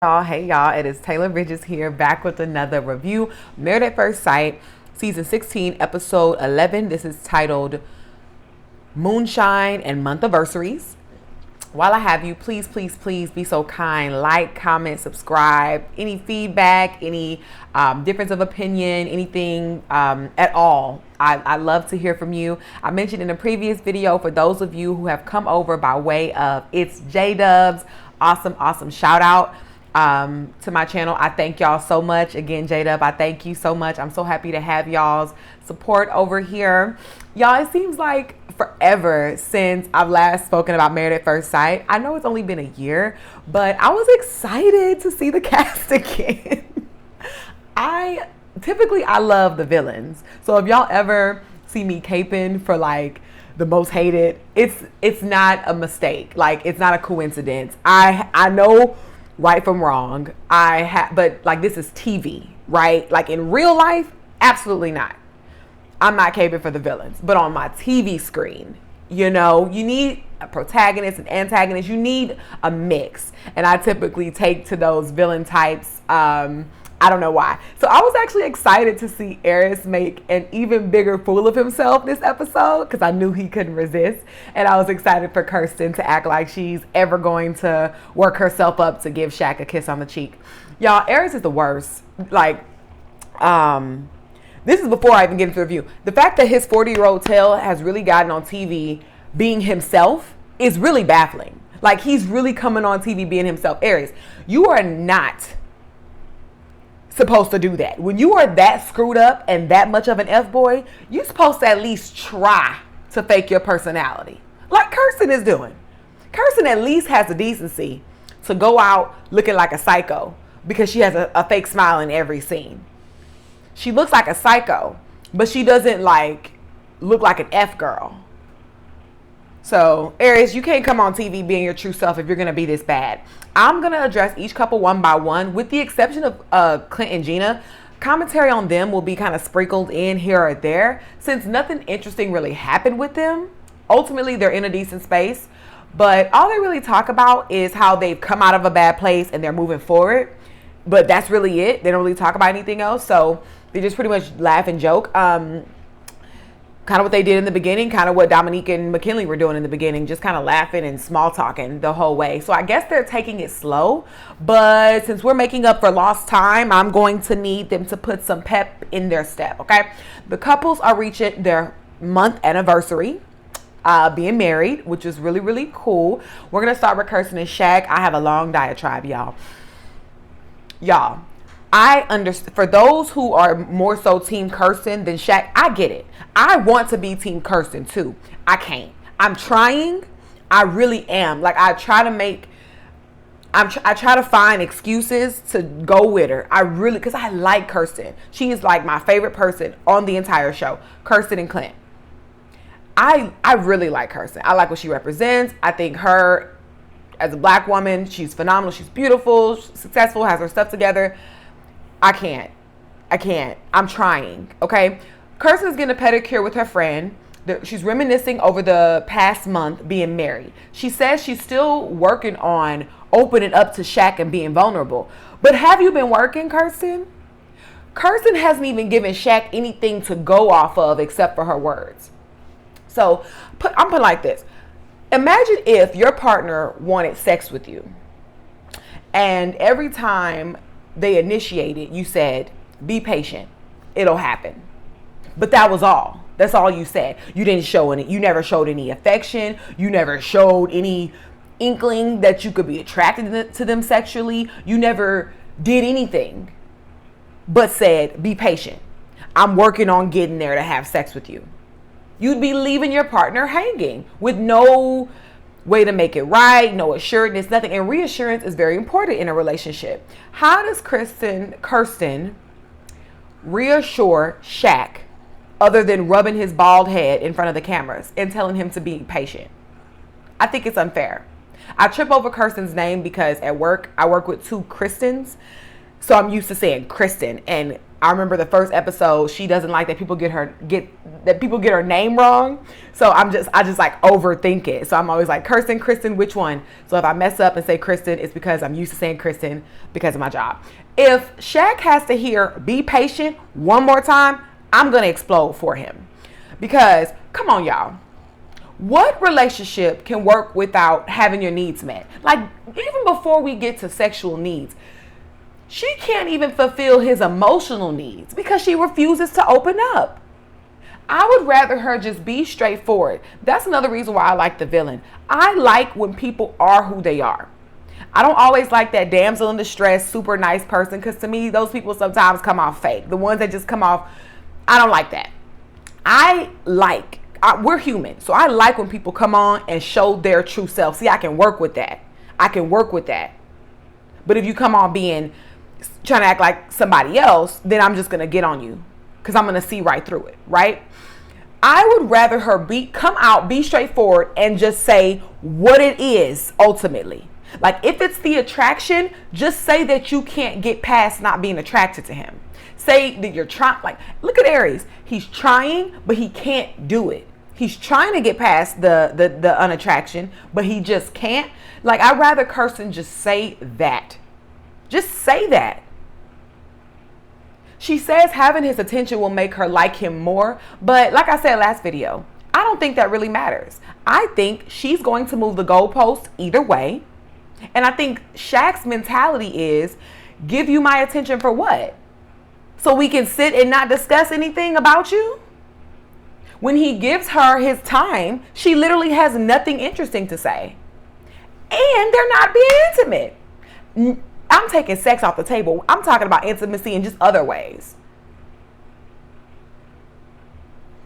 Hey y'all, it is Taylor Bridges here, back with another review. Married at First Sight, season 16, episode 11. This is titled Moonshine and Monthiversaries. While I have you, please be so kind. Like, comment, subscribe. Any feedback, any difference of opinion, anything at all. I love to hear from you. I mentioned in a previous video, for those of you who have come over by way of It's J-Dubs, awesome shout out to my channel. I thank y'all so much. Again, J-Dub, I thank you so much. I'm so happy to have y'all's support over here. Y'all, it seems like forever since I've last spoken about Married at First Sight. I know it's only been a year, but I was excited to see the cast again. I love the villains. So if y'all ever see me caping for like the most hated, it's not a mistake. Like, it's not a coincidence. I know right from wrong. But like, this is TV, right? Like in real life, absolutely not. I'm not caping for the villains, but on my TV screen, you need a protagonist and antagonist. You need a mix, and I typically take to those villain types. I don't know why. So I was actually excited to see Aries make an even bigger fool of himself this episode, because I knew he couldn't resist. And I was excited for Kirsten to act like she's ever going to work herself up to give Shaq a kiss on the cheek. Y'all, Aries is the worst. Like, this is before I even get into the review. The fact that his 40-year-old tail has really gotten on TV being himself is really baffling. Like, he's really coming on TV being himself. Aries, you are not supposed to do that. When you are that screwed up and that much of an F-boy, you're supposed to at least try to fake your personality, like Kirsten is doing. Kirsten at least has the decency to go out looking like a psycho because she has a fake smile in every scene. She looks like a psycho, but she doesn't look like an F-girl. So, Aries, you can't come on TV being your true self if you're going to be this bad. I'm going to address each couple one by one, with the exception of Clint and Gina. Commentary on them will be kind of sprinkled in here or there, since nothing interesting really happened with them. Ultimately, they're in a decent space, but all they really talk about is how they've come out of a bad place and they're moving forward. But that's really it. They don't really talk about anything else. So they just pretty much laugh and joke. Kind of what they did in the beginning, kind of what Dominique and McKinley were doing in the beginning, just kind of laughing and small talking the whole way. So I guess they're taking it slow, but since we're making up for lost time, I'm going to need them to put some pep in their step, okay? The couples are reaching their month anniversary, being married, which is really cool. We're going to start with Kirsten and Shaq. I have a long diatribe, y'all. I understand, for those who are more so team Kirsten than Shaq, I get it. I want to be team Kirsten too. I can't. I'm trying. I really am. Like, I try to find excuses to go with her. Because I like Kirsten. She is like my favorite person on the entire show. Kirsten and Clint. I really like Kirsten. I like what she represents. I think her as a black woman, she's phenomenal. She's beautiful, successful, has her stuff together. I can't. I'm trying, okay? Kirsten's getting a pedicure with her friend. She's reminiscing over the past month being married. She says she's still working on opening up to Shaq and being vulnerable. But have you been working, Kirsten? Kirsten hasn't even given Shaq anything to go off of except for her words. So I'm putting it like this. Imagine if your partner wanted sex with you, and every time they initiated, you said, be patient, it'll happen. But that was all. That's all you said. You didn't show any, you never showed any affection. You never showed any inkling that you could be attracted to them sexually. You never did anything but said, be patient. I'm working on getting there to have sex with you. You'd be leaving your partner hanging with no way to make it right, no assurance, nothing. And reassurance is very important in a relationship. How does Kirsten reassure Shaq other than rubbing his bald head in front of the cameras and telling him to be patient? I think it's unfair. I trip over Kirsten's name because at work, I work with two Kristens. So I'm used to saying Kristen, and I remember the first episode, she doesn't like that people get her name wrong. So I just like overthink it. So I'm always like, Kirsten, Kristen, which one? So if I mess up and say Kristen, it's because I'm used to saying Kristen because of my job. If Shaq has to hear "be patient" one more time, I'm gonna explode for him. Because come on, y'all. What relationship can work without having your needs met? Like, even before we get to sexual needs, she can't even fulfill his emotional needs because she refuses to open up. I would rather her just be straightforward. That's another reason why I like the villain. I like when people are who they are. I don't always like that damsel in distress, super nice person, because to me, those people sometimes come off fake. The ones that just come off, I don't like that. We're human, so I like when people come on and show their true self. See, I can work with that. But if you come on trying to act like somebody else, then I'm just going to get on you because I'm going to see right through it, right? I would rather her come out, be straightforward, and just say what it is ultimately. Like, if it's the attraction, just say that you can't get past not being attracted to him. Say that you're trying, like, look at Aries. He's trying, but he can't do it. He's trying to get past the unattraction, but he just can't. Like, I'd rather Kirsten just say that. Just say that. She says having his attention will make her like him more. But like I said last video, I don't think that really matters. I think she's going to move the goalpost either way. And I think Shaq's mentality is, give you my attention for what? So we can sit and not discuss anything about you? When he gives her his time, she literally has nothing interesting to say. And they're not being intimate. I'm taking sex off the table. I'm talking about intimacy in just other ways.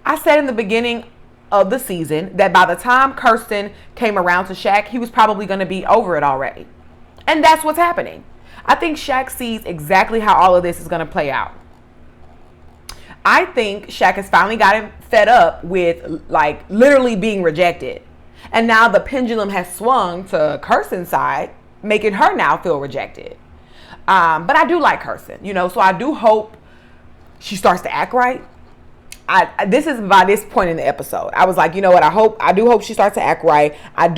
I said in the beginning of the season that by the time Kirsten came around to Shaq, he was probably going to be over it already. And that's what's happening. I think Shaq sees exactly how all of this is going to play out. I think Shaq has finally gotten fed up with, like, literally being rejected. And now the pendulum has swung to Kirsten's side, making her now feel rejected. But I do like Kirsten, so I do hope she starts to act right. This is by this point in the episode. I was like, you know what? I do hope she starts to act right. I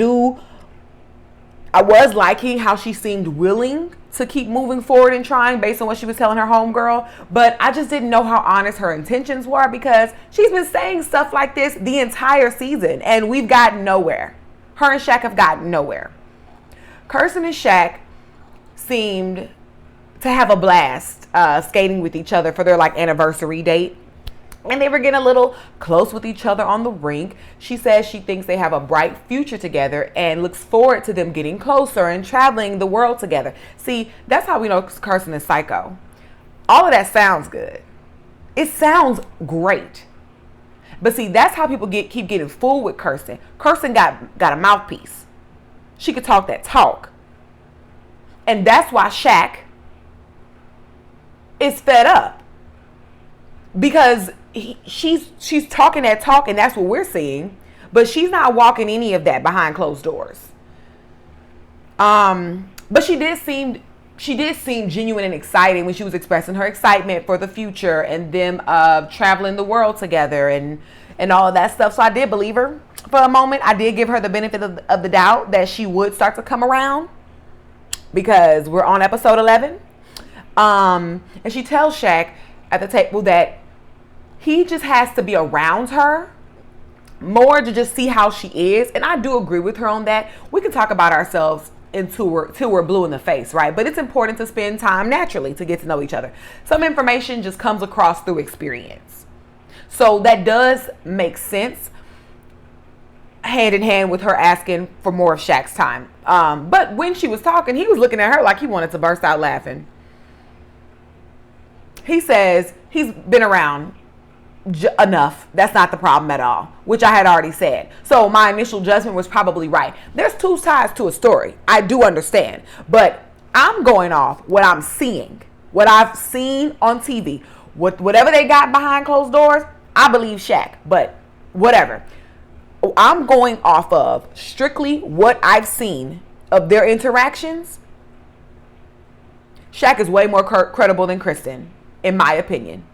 was liking how she seemed willing to keep moving forward and trying based on what she was telling her homegirl. But I just didn't know how honest her intentions were because she's been saying stuff like this the entire season and we've gotten nowhere. Her and Shaq have gotten nowhere. Kirsten and Shaq seemed to have a blast skating with each other for their anniversary date. And they were getting a little close with each other on the rink. She says she thinks they have a bright future together and looks forward to them getting closer and traveling the world together. See, that's how we know Kirsten is psycho. All of that sounds good. It sounds great. But see, that's how people keep getting fooled with Kirsten. Kirsten got a mouthpiece. She could talk that talk. And that's why Shaq is fed up. Because she's talking that talk and that's what we're seeing. But she's not walking any of that behind closed doors. But she did seem genuine and exciting when she was expressing her excitement for the future and them traveling the world together and all of that stuff. So I did believe her for a moment. I did give her the benefit of the doubt that she would start to come around because we're on episode 11. And she tells Shaq at the table that he just has to be around her more to just see how she is. And I do agree with her on that. We can talk about ourselves till we're blue in the face, right? But it's important to spend time naturally to get to know each other. Some information just comes across through experience. So that does make sense hand in hand with her asking for more of Shaq's time. But when she was talking, he was looking at her like he wanted to burst out laughing. He says he's been around enough. That's not the problem at all, which I had already said. So my initial judgment was probably right. There's two sides to a story. I do understand, but I'm going off what I'm seeing, what I've seen on TV. Whatever they got behind closed doors, I believe Shaq, but whatever. I'm going off of strictly what I've seen of their interactions. Shaq is way more credible than Kristen. in my opinion.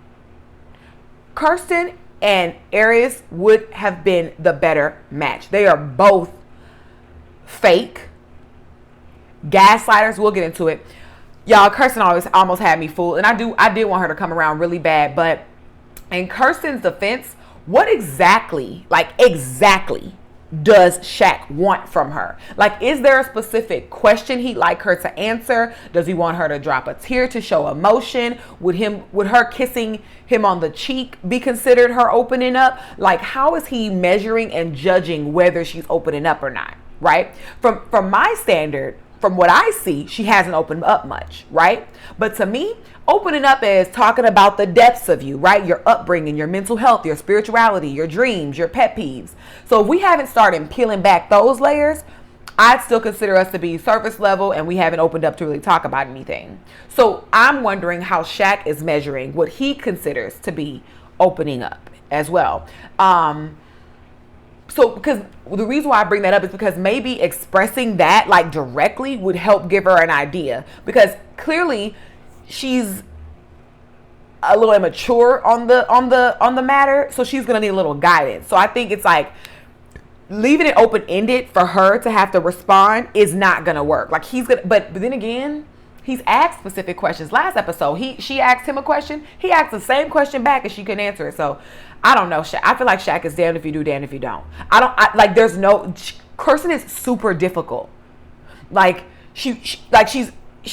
Kirsten and Aries would have been the better match. They are both fake gaslighters. We'll get into it. Y'all, Kirsten almost had me fooled. And I did want her to come around really bad. But in Kirsten's defense, what exactly does Shaq want from her? Like, is there a specific question he'd like her to answer? Does he want her to drop a tear to show emotion? Would her kissing him on the cheek be considered her opening up? Like, how is he measuring and judging whether she's opening up or not? Right? From my standard, from what I see, she hasn't opened up much, right? But to me, opening up is talking about the depths of you, right? Your upbringing, your mental health, your spirituality, your dreams, your pet peeves. So if we haven't started peeling back those layers, I'd still consider us to be surface level and we haven't opened up to really talk about anything. So I'm wondering how Shaq is measuring what he considers to be opening up as well. So, because the reason why I bring that up is because maybe expressing that like directly would help give her an idea, because clearly she's a little immature on the matter, so she's gonna need a little guidance. So I think it's like leaving it open-ended for her to have to respond is not gonna work. Like but then again, he's asked specific questions. Last episode, she asked him a question. He asked the same question back and she couldn't answer it. So I don't know. I feel like Shaq is damned if you do, damned if you don't. Kirsten is super difficult. Like she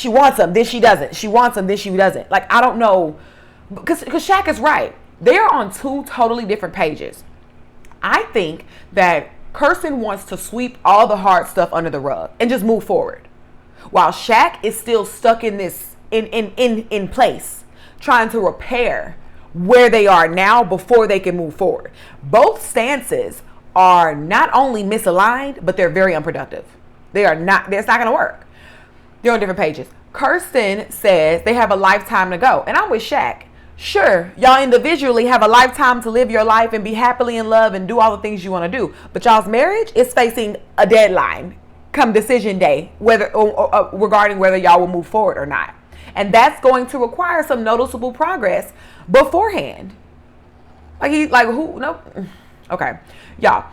wants him, then she doesn't. She wants him, then she doesn't. Like, I don't know. Because Shaq is right. They are on two totally different pages. I think that Kirsten wants to sweep all the hard stuff under the rug and just move forward, while Shaq is still stuck in this in place, trying to repair where they are now before they can move forward. Both stances are not only misaligned, but they're very unproductive. It's not going to work. They're on different pages. Kirsten says they have a lifetime to go. And I'm with Shaq. Sure, y'all individually have a lifetime to live your life and be happily in love and do all the things you want to do. But y'all's marriage is facing a deadline come decision day, whether regarding whether y'all will move forward or not. And that's going to require some noticeable progress beforehand. Okay, y'all.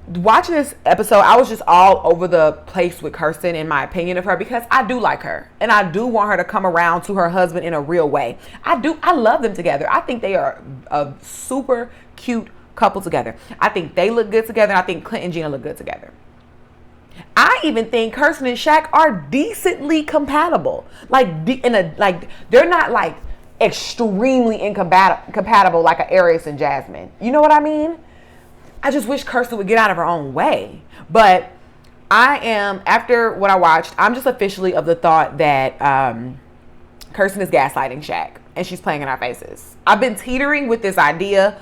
Watching this episode, I was just all over the place with Kirsten in my opinion of her, because I do like her and I do want her to come around to her husband in a real way. I love them together. I think they are a super cute couple together. I think they look good together. I think Clint and Gina look good together. I even think Kirsten and Shaq are decently compatible. They're not like extremely incompatible like an Aries and Jasmine. You know what I mean? I just wish Kirsten would get out of her own way. But after what I watched, I'm just officially of the thought that Kirsten is gaslighting Shaq and she's playing in our faces. I've been teetering with this idea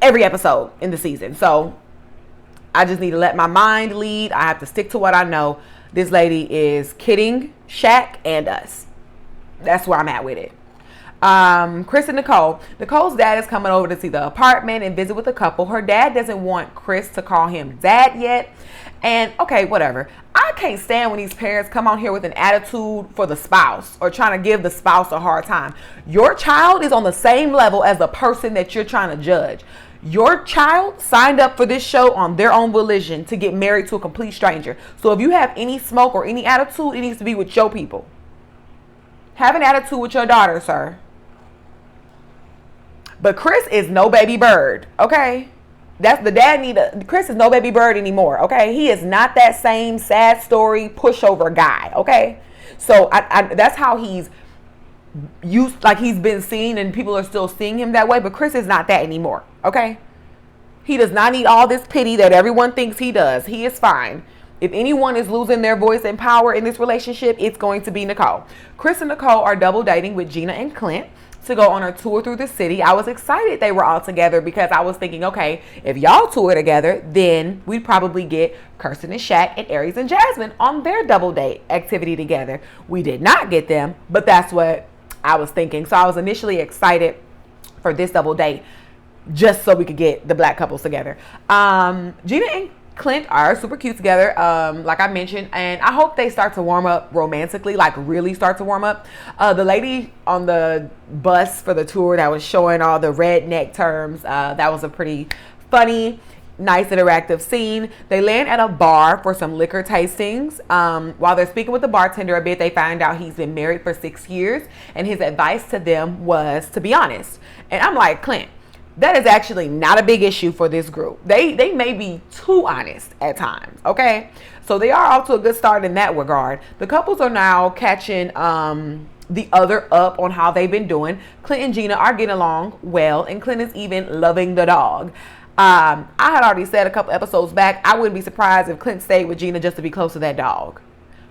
every episode in the season. So I just need to let my mind lead. I have to stick to what I know. This lady is kidding Shaq and us. That's where I'm at with it. Chris and Nicole. Nicole's dad is coming over to see the apartment and visit with the couple. Her dad doesn't want Chris to call him dad yet. And okay, whatever. I can't stand when these parents come on here with an attitude for the spouse or trying to give the spouse a hard time. Your child is on the same level as the person that you're trying to judge. Your child signed up for this show on their own volition to get married to a complete stranger. So if you have any smoke or any attitude, it needs to be with your people. Have an attitude with your daughter, sir. But Chris is no baby bird, okay? Chris is no baby bird anymore, okay? He is not that same sad story pushover guy, okay? So that's how he's been seen, and people are still seeing him that way. But Chris is not that anymore, okay? He does not need all this pity that everyone thinks he does. He is fine. If anyone is losing their voice and power in this relationship, it's going to be Nicole. Chris and Nicole are double dating with Gina and Clint to go on a tour through the city. I was excited they were all together because I was thinking, okay, if y'all tour together, then we'd probably get Kirsten and Shaq and Aries and Jasmine on their double date activity together. We did not get them, but that's what I was thinking. So I was initially excited for this double date just so we could get the black couples together. Gina Clint are super cute together, like I mentioned, and I hope they start to warm up romantically, like really start to warm up. The lady on the bus for the tour that was showing all the redneck terms, that was a pretty funny, nice interactive scene. They land at a bar for some liquor tastings. While they're speaking with the bartender a bit, they find out he's been married for 6 years, and his advice to them was to be honest. And I'm like, Clint, that is actually not a big issue for this group. They may be too honest at times, okay? So they are off to a good start in that regard. The couples are now catching the other up on how they've been doing. Clint and Gina are getting along well, and Clint is even loving the dog. I had already said a couple episodes back, I wouldn't be surprised if Clint stayed with Gina just to be close to that dog.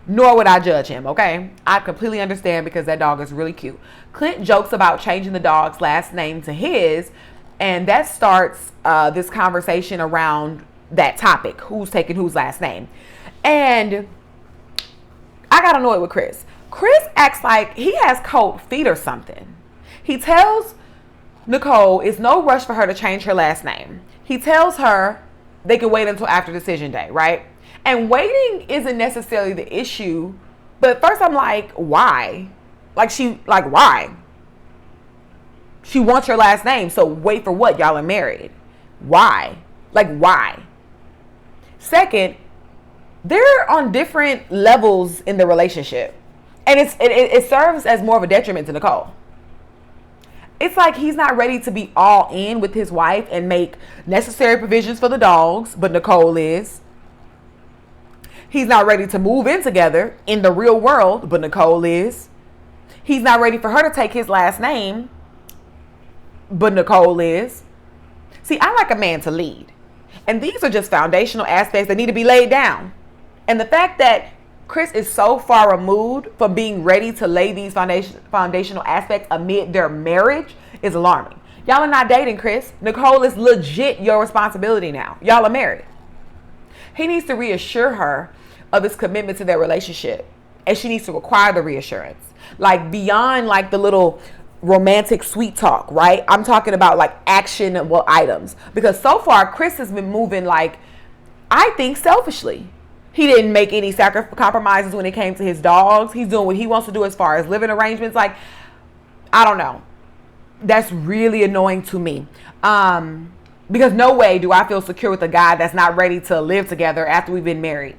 Nor would I judge him, okay? I completely understand because that dog is really cute. Clint jokes about changing the dog's last name to his, and that starts this conversation around that topic, who's taking whose last name. And I got annoyed with Chris. Chris acts like he has cold feet or something. He tells Nicole it's no rush for her to change her last name. He tells her they can wait until after decision day, right? And waiting isn't necessarily the issue, but first I'm like, why? Why? She wants your last name, so wait for what? Y'all are married. Why? Why? Second, they're on different levels in the relationship. And it serves as more of a detriment to Nicole. It's like he's not ready to be all in with his wife and make necessary provisions for the dogs, but Nicole is. He's not ready to move in together in the real world, but Nicole is. He's not ready for her to take his last name, but Nicole is. See, I like a man to lead. And these are just foundational aspects that need to be laid down. And the fact that Chris is so far removed from being ready to lay these foundational aspects amid their marriage is alarming. Y'all are not dating, Chris. Nicole is legit your responsibility now. Y'all are married. He needs to reassure her of his commitment to their relationship. And she needs to require the reassurance. Beyond the little romantic sweet talk, right? I'm talking about actionable items. Because so far, Chris has been moving I think selfishly. He didn't make any compromises when it came to his dogs. He's doing what he wants to do as far as living arrangements. I don't know. That's really annoying to me. Because no way do I feel secure with a guy that's not ready to live together after we've been married.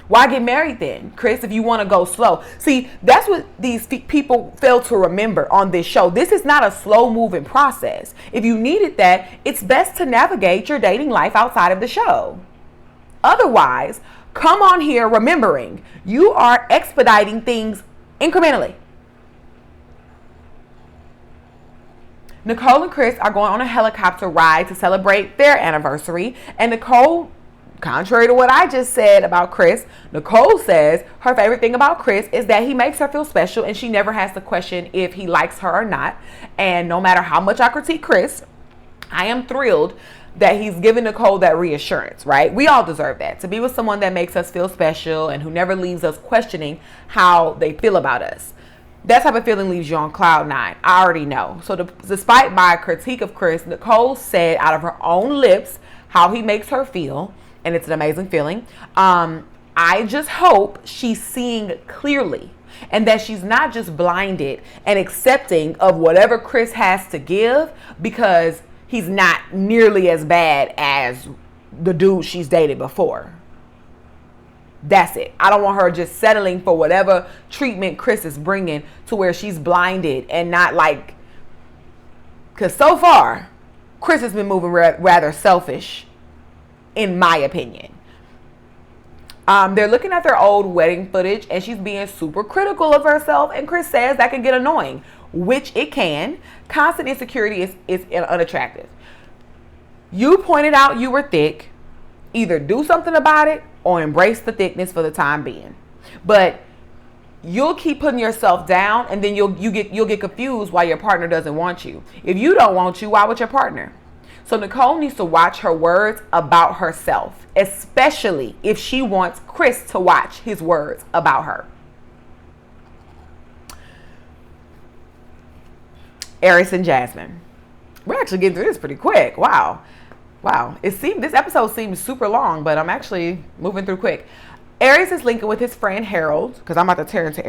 Why get married then, Chris, if you want to go slow? See, that's what these people fail to remember on this show. This is not a slow-moving process. If you needed that, it's best to navigate your dating life outside of the show. Otherwise, come on here remembering you are expediting things incrementally. Nicole and Chris are going on a helicopter ride to celebrate their anniversary. And Nicole, contrary to what I just said about Chris, Nicole says her favorite thing about Chris is that he makes her feel special and she never has to question if he likes her or not. And no matter how much I critique Chris, I am thrilled that he's giving Nicole that reassurance, right? We all deserve that. To be with someone that makes us feel special and who never leaves us questioning how they feel about us. That type of feeling leaves you on cloud nine. I already know. So despite my critique of Chris, Nicole said out of her own lips how he makes her feel. And it's an amazing feeling. I just hope she's seeing clearly and that she's not just blinded and accepting of whatever Chris has to give because he's not nearly as bad as the dude she's dated before. That's it. I don't want her just settling for whatever treatment Chris is bringing to where she's blinded and not because so far, Chris has been moving rather selfish, in my opinion. They're looking at their old wedding footage and she's being super critical of herself. And Chris says that can get annoying, which it can. Constant insecurity is unattractive. You pointed out you were thick. Either do something about it or embrace the thickness for the time being. But you'll keep putting yourself down and then you'll get confused why your partner doesn't want you. If you don't want you, why would your partner? So Nicole needs to watch her words about herself, especially if she wants Chris to watch his words about her. Aries and Jasmine. We're actually getting through this pretty quick. Wow. Wow, this episode seems super long, but I'm actually moving through quick. Aries is linking with his friend Harold, because I'm about to turn to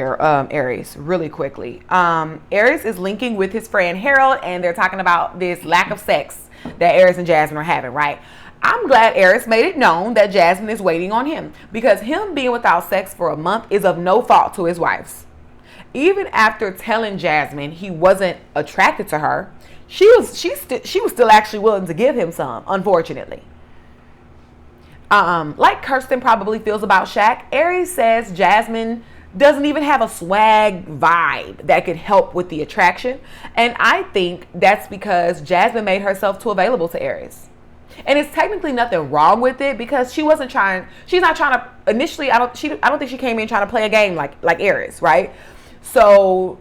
Aries really quickly. Aries is linking with his friend Harold, and they're talking about this lack of sex that Aries and Jasmine are having, right? I'm glad Aries made it known that Jasmine is waiting on him, because him being without sex for a month is of no fault to his wife's. Even after telling Jasmine he wasn't attracted to her, she was still actually willing to give him some, unfortunately. Like Kirsten probably feels about Shaq, Aries says Jasmine doesn't even have a swag vibe that could help with the attraction. And I think that's because Jasmine made herself too available to Aries. And it's technically nothing wrong with it, because she's not trying to initially, I don't think she came in trying to play a game like Aries, right? So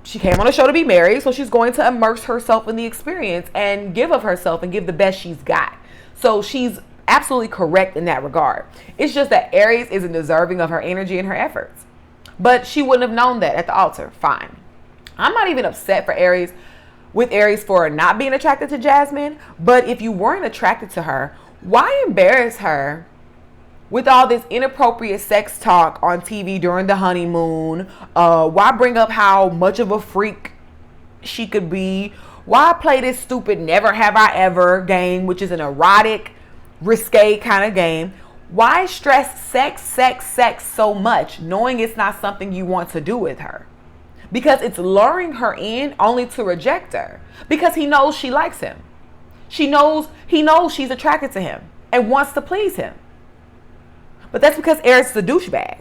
she came on a show to be married, so she's going to immerse herself in the experience and give of herself and give the best she's got. So she's absolutely correct in that regard. It's just that Aries isn't deserving of her energy and her efforts. But she wouldn't have known that at the altar. Fine. I'm not even upset with Aries for not being attracted to Jasmine. But if you weren't attracted to her, why embarrass her with all this inappropriate sex talk on TV during the honeymoon? Why bring up how much of a freak she could be? Why play this stupid never have I ever game, which is an erotic, risque kind of game? Why stress sex so much, knowing it's not something you want to do with her? Because it's luring her in only to reject her. Because he knows she likes him. He knows she's attracted to him and wants to please him. But that's because Aries is a douchebag.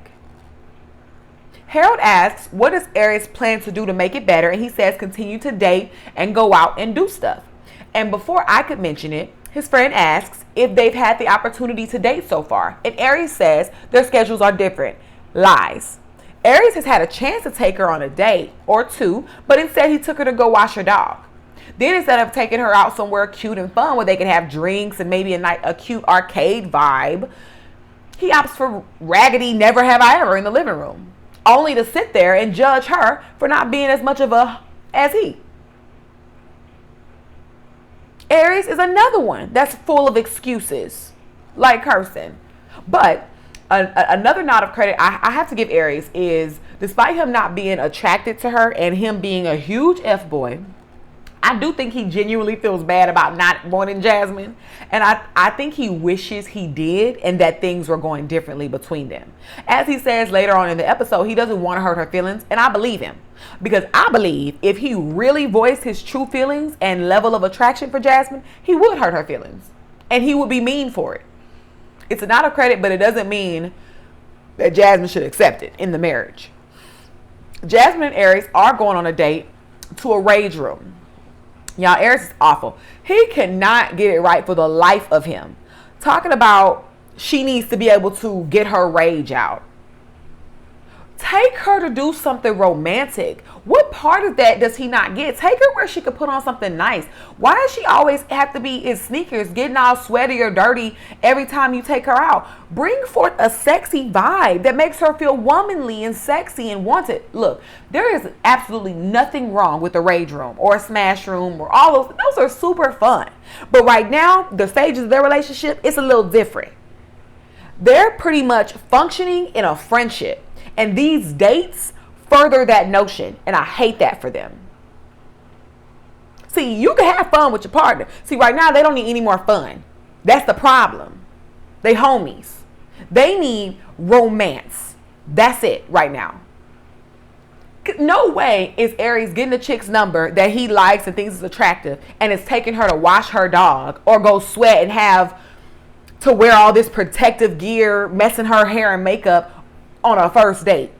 Harold asks, what does Aries plan to do to make it better? And he says, continue to date and go out and do stuff. And before I could mention it, his friend asks if they've had the opportunity to date so far. And Aries says their schedules are different. Lies. Aries has had a chance to take her on a date or two, but instead he took her to go wash her dog. Then instead of taking her out somewhere cute and fun where they can have drinks and maybe a cute arcade vibe, he opts for raggedy never have I ever in the living room, only to sit there and judge her for not being as much of a as he. Aries is another one that's full of excuses, like Kirsten. But another nod of credit I have to give Aries is, despite him not being attracted to her and him being a huge F-boy, I do think he genuinely feels bad about not wanting Jasmine. And I think he wishes he did and that things were going differently between them. As he says later on in the episode, he doesn't want to hurt her feelings. And I believe him. Because I believe if he really voiced his true feelings and level of attraction for Jasmine, he would hurt her feelings. And he would be mean for it. It's a nod of credit, but it doesn't mean that Jasmine should accept it in the marriage. Jasmine and Aries are going on a date to a rage room. Y'all, Aries is awful. He cannot get it right for the life of him. Talking about she needs to be able to get her rage out. Take her to do something romantic. What part of that does he not get? Take her where she could put on something nice. Why does she always have to be in sneakers, getting all sweaty or dirty every time you take her out? Bring forth a sexy vibe that makes her feel womanly and sexy and wanted. Look, there is absolutely nothing wrong with a rage room or a smash room or all those. Those are super fun. But right now, the stages of their relationship, it's a little different. They're pretty much functioning in a friendship. And these dates further that notion. And I hate that for them. See, you can have fun with your partner. See, right now, they don't need any more fun. That's the problem. They homies. They need romance. That's it right now. No way is Aries getting a chick's number that he likes and thinks is attractive and is taking her to wash her dog or go sweat and have to wear all this protective gear, messing her hair and makeup on a first date.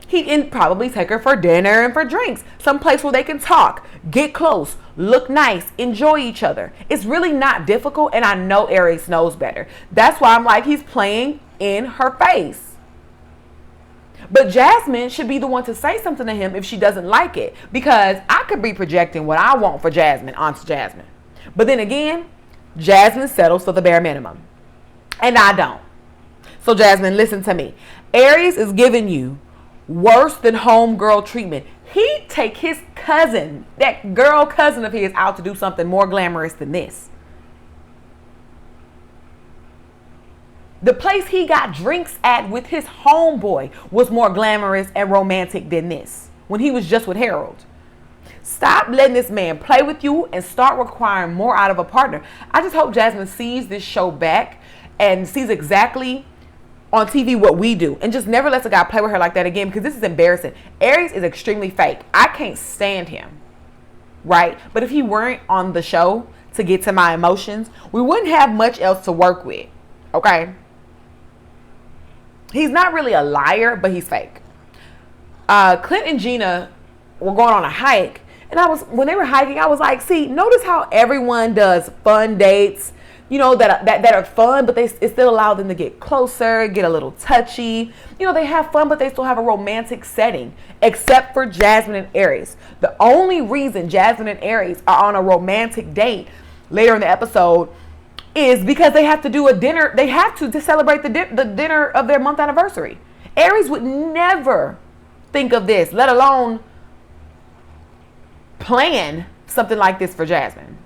He'd probably take her for dinner and for drinks, someplace where they can talk, get close, look nice, enjoy each other. It's really not difficult, and I know Aries knows better. That's why I'm like, he's playing in her face. But Jasmine should be the one to say something to him if she doesn't like it, because I could be projecting what I want for Jasmine onto Jasmine. But then again, Jasmine settles for the bare minimum, and I don't. So Jasmine, listen to me. Aries is giving you worse than homegirl treatment. He'd take his cousin, that girl cousin of his, out to do something more glamorous than this. The place he got drinks at with his homeboy was more glamorous and romantic than this when he was just with Harold. Stop letting this man play with you and start requiring more out of a partner. I just hope Jasmine sees this show back and sees exactly on TV what we do and just never lets a guy play with her like that again, because this is embarrassing. Aries is extremely fake. I can't stand him, right? But if he weren't on the show to get to my emotions, we wouldn't have much else to work with, okay? He's not really a liar, but he's fake. Clint and Gina were going on a hike, and when they were hiking, I was like, see, notice how everyone does fun dates, you know, that are fun, but it still allow them to get closer, get a little touchy. You know, they have fun, but they still have a romantic setting, except for Jasmine and Aries. The only reason Jasmine and Aries are on a romantic date later in the episode is because they have to do a dinner. They have to celebrate the dinner of their month anniversary. Aries would never think of this, let alone plan something like this for Jasmine.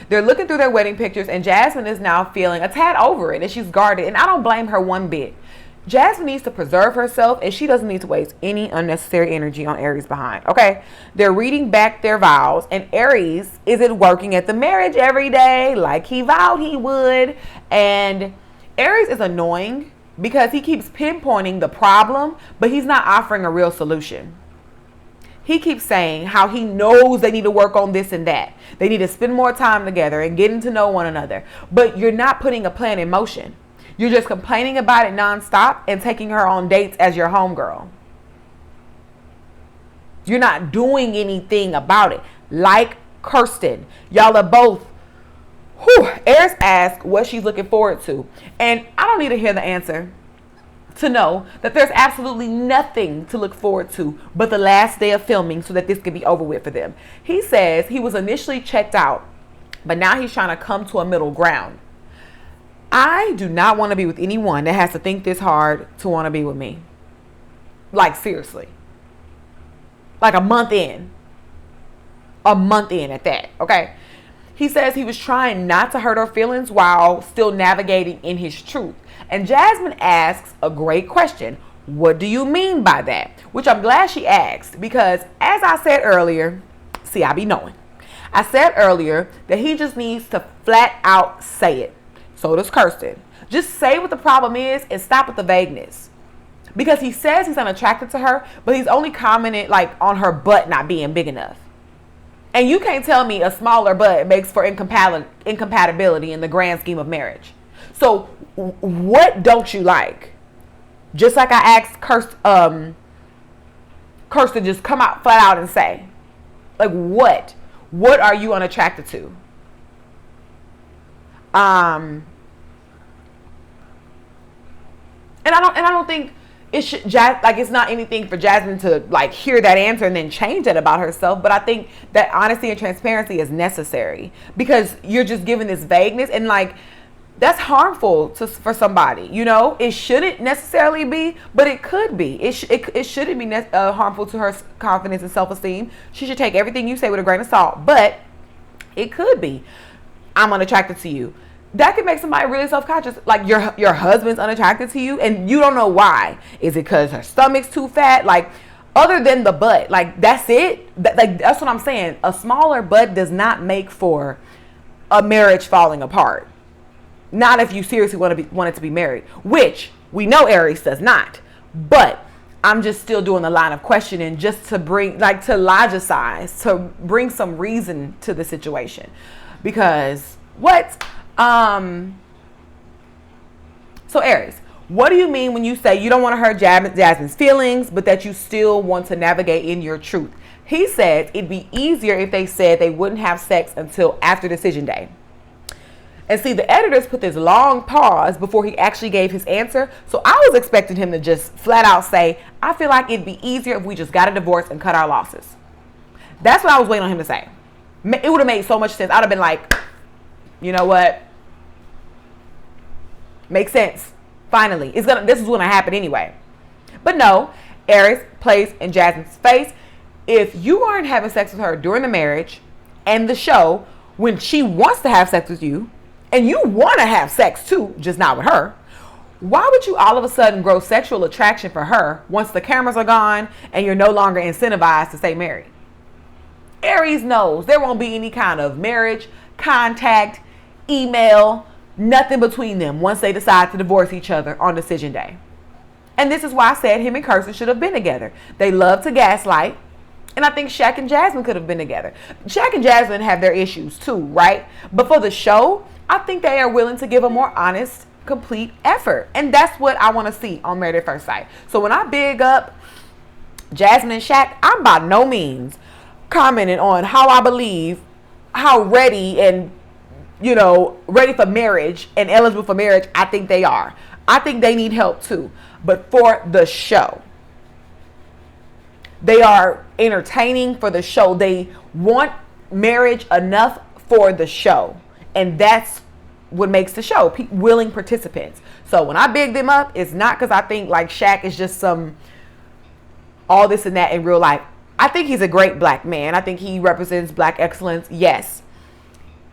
They're looking through their wedding pictures, and Jasmine is now feeling a tad over it, and she's guarded, and I don't blame her one bit. Jasmine needs to preserve herself, and she doesn't need to waste any unnecessary energy on Aries behind, okay? They're reading back their vows, and Aries isn't working at the marriage every day like he vowed he would, and Aries is annoying because he keeps pinpointing the problem, but he's not offering a real solution. He keeps saying how he knows they need to work on this and that. They need to spend more time together and getting to know one another. But you're not putting a plan in motion. You're just complaining about it nonstop and taking her on dates as your homegirl. You're not doing anything about it. Like Kirsten. Y'all are both. Aries asked what she's looking forward to. And I don't need to hear the answer to know that there's absolutely nothing to look forward to but the last day of filming so that this can be over with for them. He says he was initially checked out, but now he's trying to come to a middle ground. I do not want to be with anyone that has to think this hard to want to be with me. Like, seriously. Like a month in. A month in at that, okay? He says he was trying not to hurt her feelings while still navigating in his truth. And Jasmine asks a great question. What do you mean by that? Which I'm glad she asked, because as I said earlier, see, I be knowing. I said earlier that he just needs to flat out say it. So does Kirsten. Just say what the problem is and stop with the vagueness. Because he says he's unattracted to her, but he's only commented like on her butt not being big enough. And you can't tell me a smaller butt makes for incompatibility in the grand scheme of marriage. So what don't you like? Just like I asked Kirsten, just come out flat out and say, like, what are you unattracted to? And I don't think it should, like, it's not anything for Jasmine to like hear that answer and then change that about herself. But I think that honesty and transparency is necessary, because you're just giving this vagueness, and like, that's harmful for somebody. You know, it shouldn't necessarily be, but it could be. It shouldn't be harmful to her confidence and self-esteem. She should take everything you say with a grain of salt, but it could be, I'm unattracted to you. That could make somebody really self-conscious. Like your husband's unattracted to you and you don't know why. Is it because her stomach's too fat? Like, other than the butt, like, that's it. That's what I'm saying. A smaller butt does not make for a marriage falling apart. Not if you seriously want it to be married, which we know Aries does not. But I'm just still doing the line of questioning just to bring, like, to logicize, to bring some reason to the situation. Because what? So Aries, what do you mean when you say you don't want to hurt Jasmine's feelings, but that you still want to navigate in your truth? He said it'd be easier if they said they wouldn't have sex until after decision day. And see, the editors put this long pause before he actually gave his answer. So I was expecting him to just flat out say, I feel like it'd be easier if we just got a divorce and cut our losses. That's what I was waiting on him to say. It would have made so much sense. I'd have been like, you know what? Makes sense. Finally. This is going to happen anyway. But no, Aries plays in Jasmine's face. If you aren't having sex with her during the marriage and the show, when she wants to have sex with you, and you want to have sex too, just not with her, Why would you all of a sudden grow sexual attraction for her once the cameras are gone and you're no longer incentivized to stay married? Aries knows there won't be any kind of marriage, contact, email, nothing between them once they decide to divorce each other on decision day. And this is why I said him and Kirsten should have been together. They love to gaslight. And I think Shaq and Jasmine could have been together. Shaq and Jasmine have their issues too, right? But for the show, I think they are willing to give a more honest, complete effort. And that's what I want to see on Married at First Sight. So when I big up Jasmine and Shaq, I'm by no means commenting on how I believe how ready and, ready for marriage and eligible for marriage I think they are. I think they need help too. But for the show, they are entertaining for the show. They want marriage enough for the show. And that's what makes the show, willing participants. So when I big them up, it's not because I think like Shaq is just some all this and that in real life. I think he's a great black man. I think he represents black excellence. Yes.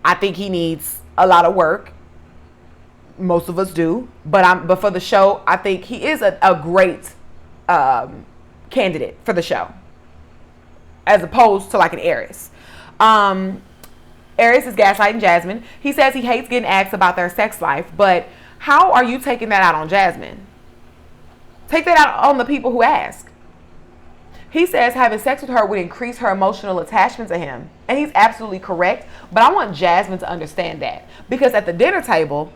I think he needs a lot of work. Most of us do. But for the show, I think he is a great candidate for the show. As opposed to like an Aries. Aries is gaslighting Jasmine. He says he hates getting asked about their sex life. But how are you taking that out on Jasmine? Take that out on the people who ask. He says having sex with her would increase her emotional attachment to him. And he's absolutely correct. But I want Jasmine to understand that. Because at the dinner table,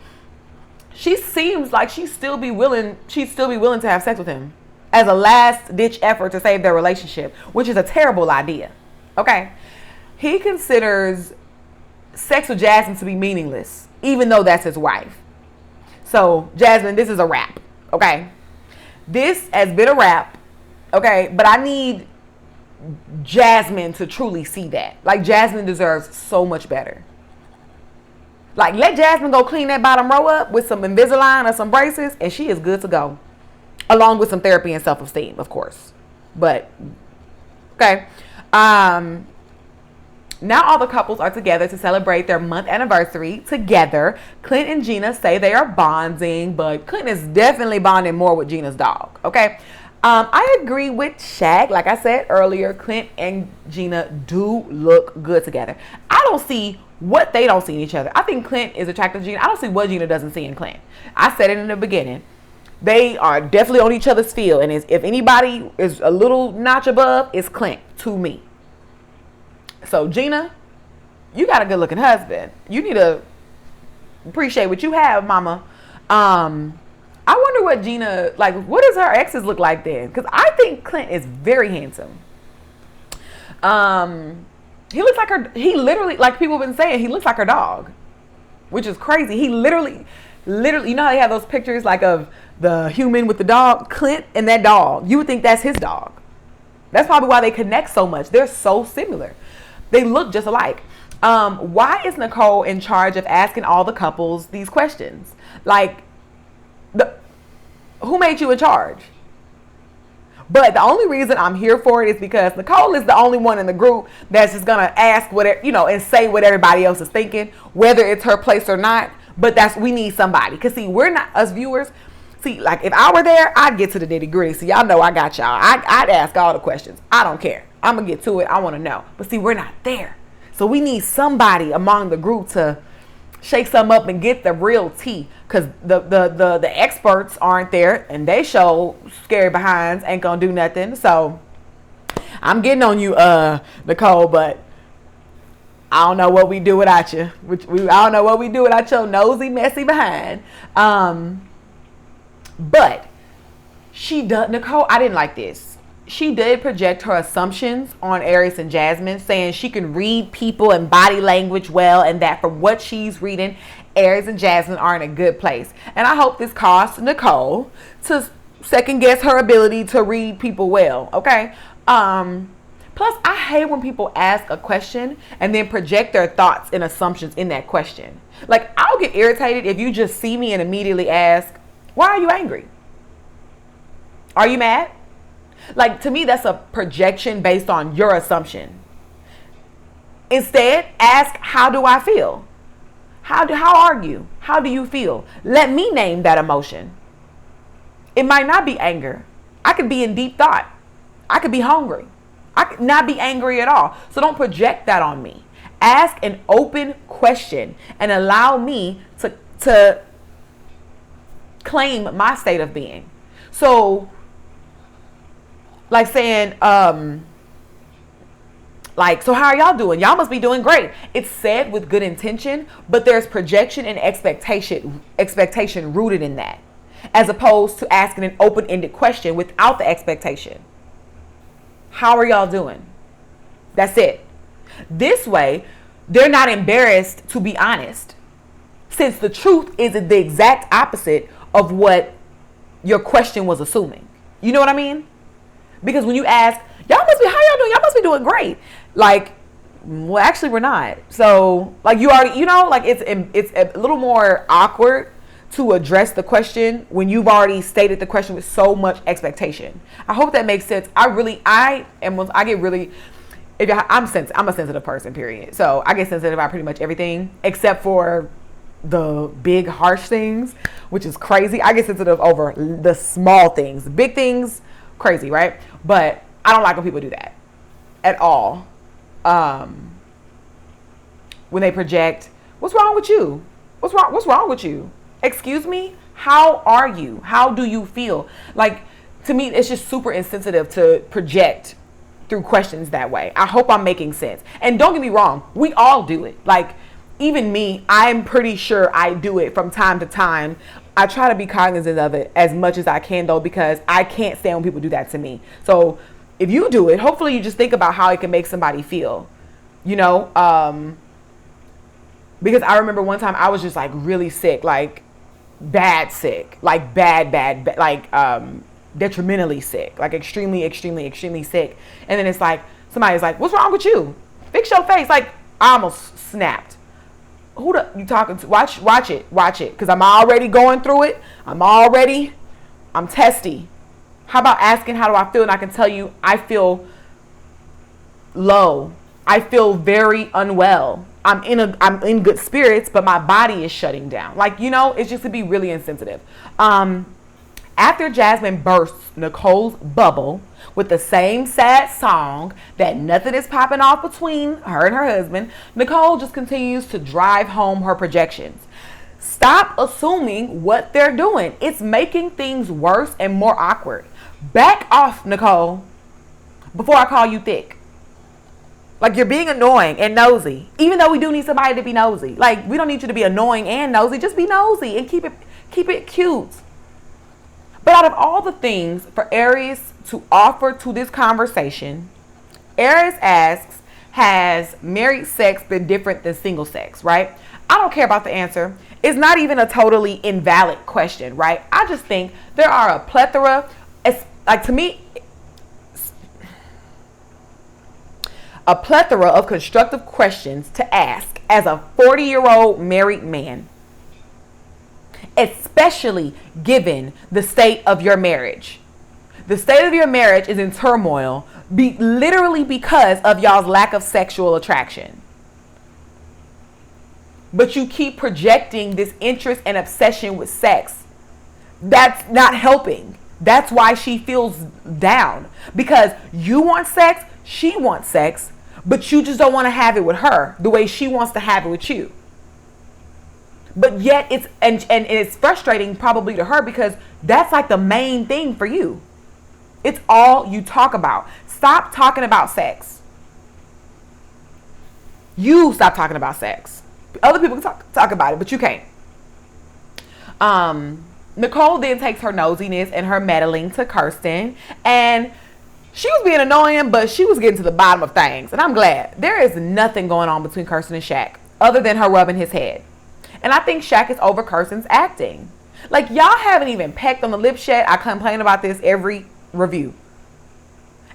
she seems like she'd still be willing to have sex with him as a last ditch effort to save their relationship, which is a terrible idea. Okay? He considers sex with Jasmine to be meaningless, even though that's his wife. So, Jasmine, this is a wrap. Okay? This has been a wrap. Okay, but I need Jasmine to truly see that. Like, Jasmine deserves so much better. Like, let Jasmine go clean that bottom row up with some Invisalign or some braces, and she is good to go. Along with some therapy and self-esteem, of course. But, okay. Now all the couples are together to celebrate their month anniversary together. Clint and Gina say they are bonding, but Clint is definitely bonding more with Gina's dog, okay? I agree with Shaq. Like I said earlier, Clint and Gina do look good together. I don't see what they don't see in each other. I think Clint is attracted to Gina. I don't see what Gina doesn't see in Clint. I said it in the beginning. They are definitely on each other's field. And if anybody is a little notch above, it's Clint to me. So Gina, you got a good looking husband. You need to appreciate what you have, mama. I wonder what Gina, like, what does her exes look like then? Because I think Clint is very handsome. He looks like her, he literally, like people have been saying, he looks like her dog, which is crazy. He literally, you know how they have those pictures like of the human with the dog? Clint and that dog. You would think that's his dog. That's probably why they connect so much. They're so similar. They look just alike. Why is Nicole in charge of asking all the couples these questions? Like, who made you in charge? But the only reason I'm here for it is because Nicole is the only one in the group that's just gonna ask whatever, and say what everybody else is thinking, whether it's her place or not. But we need somebody. Cause see, we're not, us viewers, see, like if I were there, I'd get to the nitty gritty. So y'all know I got y'all. I'd ask all the questions. I don't care. I'm gonna get to it. I wanna know. But see, we're not there. So we need somebody among the group to shake some up and get the real tea. Cause the experts aren't there and they show scary behinds ain't gonna do nothing. So I'm getting on you, Nicole, but I don't know what we do without you. I don't know what we do without your nosy, messy behind. But Nicole, I didn't like this. She did project her assumptions on Aries and Jasmine, saying she can read people and body language well, and that from what she's reading, Aries and Jasmine are in a good place. And I hope this caused Nicole to second guess her ability to read people well, okay? Plus, I hate when people ask a question and then project their thoughts and assumptions in that question. Like, I'll get irritated if you just see me and immediately ask, why are you angry? Are you mad? Like, to me, that's a projection based on your assumption. Instead, ask, how do I feel? How are you? How do you feel? Let me name that emotion. It might not be anger. I could be in deep thought. I could be hungry. I could not be angry at all. So don't project that on me. Ask an open question and allow me to claim my state of being. So, like saying, so how are y'all doing? Y'all must be doing great. It's said with good intention, but there's projection and expectation rooted in that, as opposed to asking an open-ended question without the expectation. How are y'all doing? That's it. This way, they're not embarrassed to be honest, since the truth is the exact opposite of what your question was assuming. You know what I mean? Because when you ask, y'all must be, how y'all doing? Y'all must be doing great. Like, well, actually we're not. So, like, you already, like, it's a little more awkward to address the question when you've already stated the question with so much expectation. I hope that makes sense. I'm a sensitive person, period. So I get sensitive about pretty much everything except for the big harsh things, which is crazy. I get sensitive over the small things. The big things, crazy, right? But I don't like when people do that at all. When they project, what's wrong with you? What's wrong with you? Excuse me? How are you? How do you feel? Like, to me, it's just super insensitive to project through questions that way. I hope I'm making sense. And don't get me wrong, we all do it. Like, even me, I'm pretty sure I do it from time to time. I try to be cognizant of it as much as I can, though, because I can't stand when people do that to me. So if you do it, hopefully you just think about how it can make somebody feel, because I remember one time I was just like really sick, like bad sick, like bad, like detrimentally sick, like extremely, extremely, extremely sick. And then it's like, somebody's like, what's wrong with you? Fix your face. Like, I almost snapped. Who you talking to? Watch it. Because I'm already going through it. I'm testy. How about asking, how do I feel? And I can tell you, I feel low. I feel very unwell. I'm in good spirits, but my body is shutting down. Like, it's just to be really insensitive. After Jasmine bursts Nicole's bubble with the same sad song that nothing is popping off between her and her husband, Nicole just continues to drive home her projections. Stop assuming what they're doing. It's making things worse and more awkward. Back off, Nicole, before I call you thick. Like, you're being annoying and nosy, even though we do need somebody to be nosy. Like, we don't need you to be annoying and nosy. Just be nosy and keep it cute. But out of all the things for Aries to offer to this conversation, Aries asks, has married sex been different than single sex, right? I don't care about the answer. It's not even a totally invalid question, right? I just think there are a plethora, to me, a plethora of constructive questions to ask as a 40-year-old married man, especially given the state of your marriage. The state of your marriage is in turmoil literally because of y'all's lack of sexual attraction. But you keep projecting this interest and obsession with sex. That's not helping. That's why she feels down. Because you want sex, she wants sex, but you just don't want to have it with her the way she wants to have it with you. But yet it's frustrating probably to her because that's like the main thing for you. It's all you talk about. Stop talking about sex. You stop talking about sex. Other people can talk about it, but you can't. Nicole then takes her nosiness and her meddling to Kirsten, and she was being annoying, but she was getting to the bottom of things. And I'm glad. There is nothing going on between Kirsten and Shaq other than her rubbing his head. And I think Shaq is over Kirsten's acting. Like, y'all haven't even pecked on the lips yet. I complain about this every review.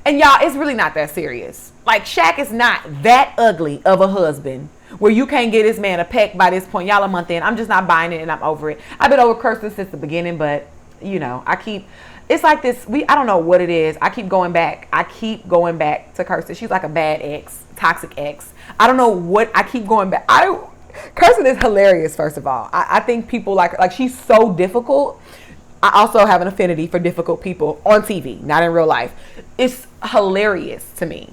And y'all, it's really not that serious. Like, Shaq is not that ugly of a husband where you can't get this man a peck by this point. Y'all a month in. I'm just not buying it and I'm over it. I've been over Kirsten since the beginning, but it's like this. I don't know what it is. I keep going back to Kirsten. She's like a bad ex, toxic ex. I don't know what, I keep going back. Kirsten is hilarious, first of all. I think people like she's so difficult. I also have an affinity for difficult people on TV, not in real life. It's hilarious to me.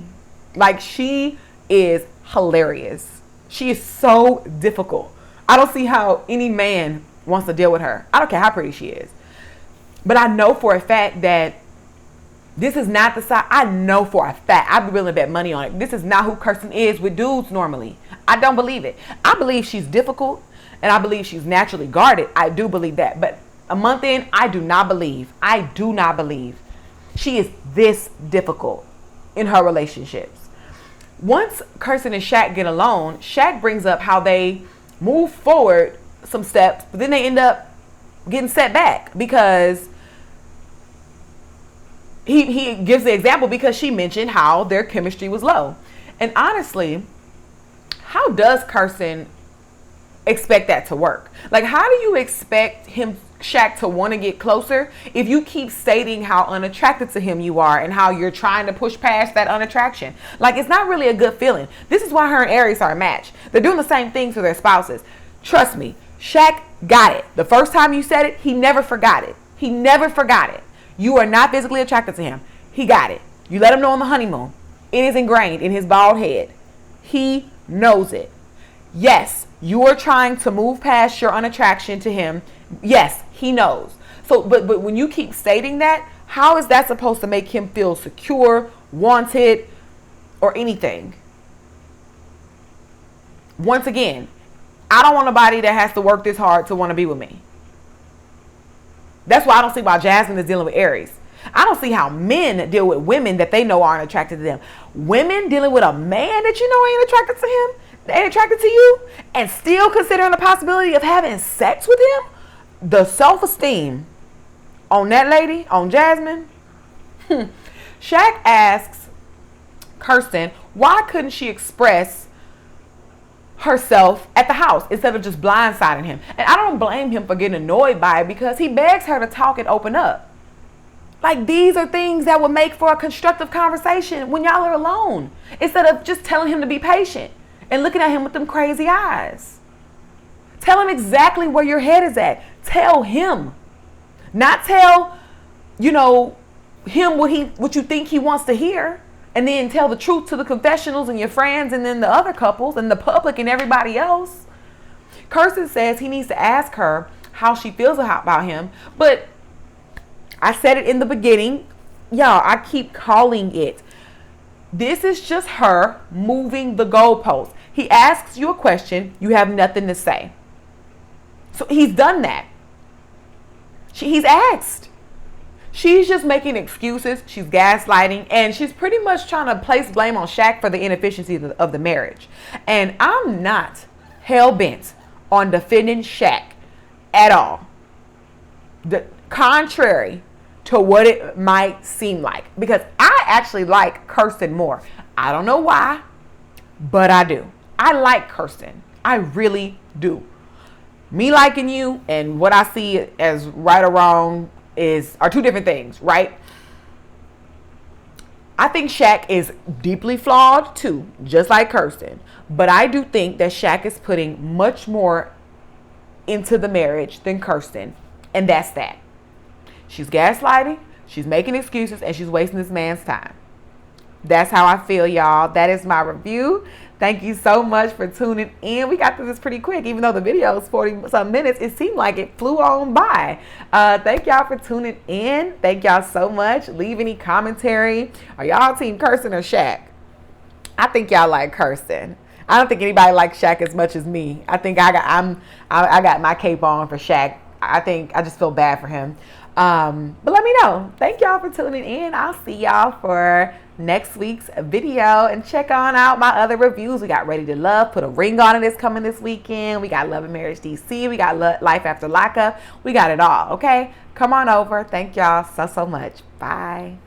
Like, she is hilarious. She is so difficult. I don't see how any man wants to deal with her. I don't care how pretty she is. But I know for a fact that this is not the side. I know for a fact, I'd be willing to bet money on it. This is not who Kirsten is with dudes normally. I don't believe it. I believe she's difficult, and I believe she's naturally guarded. I do believe that. But a month in, I do not believe she is this difficult in her relationships. Once Kirsten and Shaq get alone, Shaq brings up how they move forward some steps, but then they end up getting set back because he gives the example because she mentioned how their chemistry was low. And honestly, how does Kirsten expect that to work? Like, how do you expect Shaq to want to get closer if you keep stating how unattracted to him you are and how you're trying to push past that unattraction? Like, it's not really a good feeling. This is why her and Aries are a match. They're doing the same things for their spouses. Trust me, Shaq got it. The first time you said it, he never forgot it. He never forgot it. You are not physically attracted to him. He got it. You let him know on the honeymoon. It is ingrained in his bald head. He knows it. Yes, you are trying to move past your unattraction to him. Yes, he knows. So, but when you keep stating that, how is that supposed to make him feel secure, wanted, or anything? Once again, I don't want nobody that has to work this hard to want to be with me. That's why I don't see why Jasmine is dealing with Aries. I don't see how men deal with women that they know aren't attracted to them. Women dealing with a man that you know ain't attracted to him, ain't attracted to you, and still considering the possibility of having sex with him. The self-esteem on that lady, on Jasmine. Shaq asks Kirsten, why couldn't she express herself at the house instead of just blindsiding him? And I don't blame him for getting annoyed by it because he begs her to talk and open up. Like, these are things that would make for a constructive conversation when y'all are alone, instead of just telling him to be patient and looking at him with them crazy eyes. Tell him exactly where your head is at. Tell him. Not tell, him what you think he wants to hear, and then tell the truth to the confessionals and your friends and then the other couples and the public and everybody else. Kirsten says he needs to ask her how she feels about him. But I said it in the beginning. Y'all, I keep calling it. This is just her moving the goalpost. He asks you a question, you have nothing to say. So he's done that. He's asked. She's just making excuses. She's gaslighting. And she's pretty much trying to place blame on Shaq for the inefficiency of the marriage. And I'm not hell-bent on defending Shaq at all. The contrary to what it might seem like. Because I actually like Kirsten more. I don't know why, but I do. I like Kirsten. I really do. Me liking you and what I see as right or wrong are two different things, right? I think Shaq is deeply flawed too, just like Kirsten. But I do think that Shaq is putting much more into the marriage than Kirsten. And that's that. She's gaslighting, she's making excuses, and she's wasting this man's time. That's how I feel, y'all. That is my review. Thank you so much for tuning in. We got through this pretty quick. Even though the video is 40-some minutes, it seemed like it flew on by. Thank y'all for tuning in. Thank y'all so much. Leave any commentary. Are y'all team Kirsten or Shaq? I think y'all like Kirsten. I don't think anybody likes Shaq as much as me. I think I got my cape on for Shaq. I think I just feel bad for him. But let me know. Thank y'all for tuning in. I'll see y'all for next week's video, and check on out my other reviews. We got Ready to Love, Put a Ring on It, is coming this weekend. We got Love and Marriage DC. We got Life After Lockup. We got it all. Okay, come on over. Thank y'all so much. Bye.